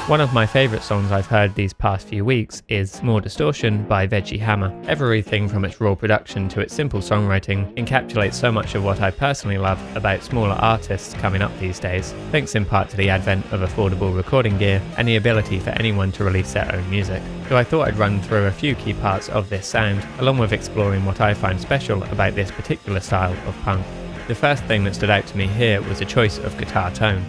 One of my favourite songs I've heard these past few weeks is More Distortion by Veggie Hammer. Everything from its raw production to its simple songwriting encapsulates so much of what I personally love about smaller artists coming up these days, thanks in part to the advent of affordable recording gear and the ability for anyone to release their own music. So I thought I'd run through a few key parts of this sound, along with exploring what I find special about this particular style of punk. The first thing that stood out to me here was the choice of guitar tone.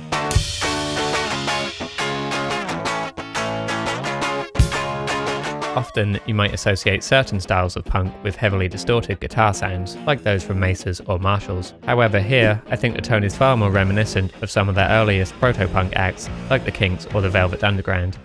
Often, you might associate certain styles of punk with heavily distorted guitar sounds, like those from Mesas or Marshalls. However, here, I think the tone is far more reminiscent of some of their earliest proto-punk acts, like the Kinks or the Velvet Underground.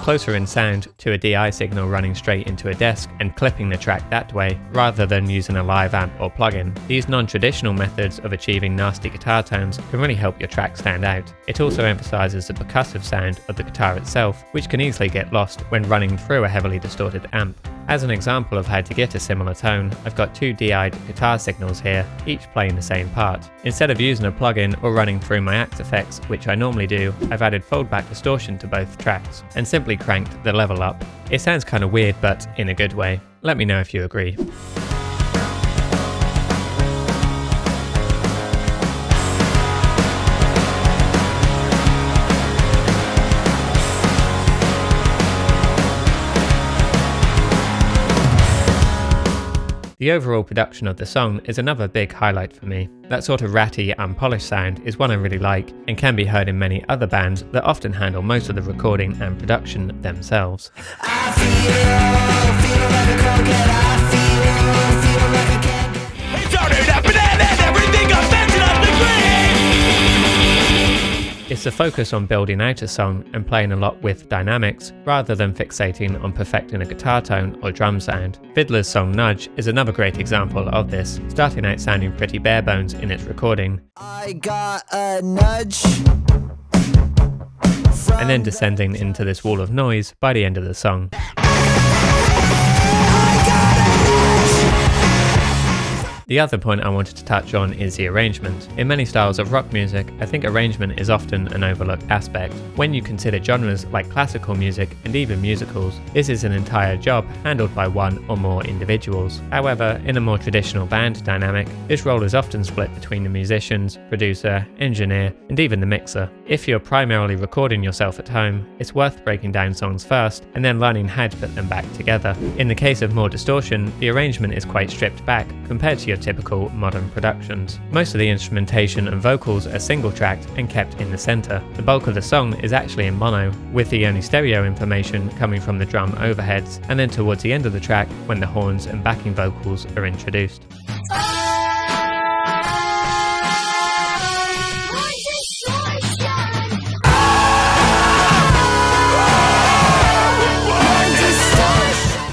Closer in sound to a DI signal running straight into a desk and clipping the track that way, rather than using a live amp or plugin. These non-traditional methods of achieving nasty guitar tones can really help your track stand out. It also emphasises the percussive sound of the guitar itself, which can easily get lost when running through a heavily distorted amp. As an example of how to get a similar tone, I've got two DI'd guitar signals here, each playing the same part. Instead of using a plugin or running through my Axe effects, which I normally do, I've added foldback distortion to both tracks, and simply cranked the level up. It sounds kinda weird, but in a good way. Let me know if you agree. The overall production of the song is another big highlight for me. That sort of ratty, unpolished sound is one I really like, and can be heard in many other bands that often handle most of the recording and production themselves. It's a focus on building out a song and playing a lot with dynamics, rather than fixating on perfecting a guitar tone or drum sound. Fiddler's song Nudge is another great example of this, starting out sounding pretty bare bones in its recording, I got a nudge, and then descending into this wall of noise by the end of the song. The other point I wanted to touch on is the arrangement. In many styles of rock music, I think arrangement is often an overlooked aspect. When you consider genres like classical music and even musicals, this is an entire job handled by one or more individuals. However, in a more traditional band dynamic, this role is often split between the musicians, producer, engineer, and even the mixer. If you're primarily recording yourself at home, it's worth breaking down songs first and then learning how to put them back together. In the case of More Distortion, the arrangement is quite stripped back compared to your typical modern productions. Most of the instrumentation and vocals are single-tracked and kept in the centre. The bulk of the song is actually in mono, with the only stereo information coming from the drum overheads, and then towards the end of the track when the horns and backing vocals are introduced.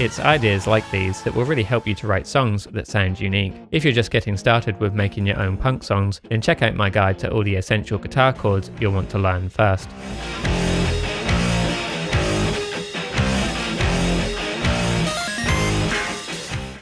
It's ideas like these that will really help you to write songs that sound unique. If you're just getting started with making your own punk songs, then check out my guide to all the essential guitar chords you'll want to learn first.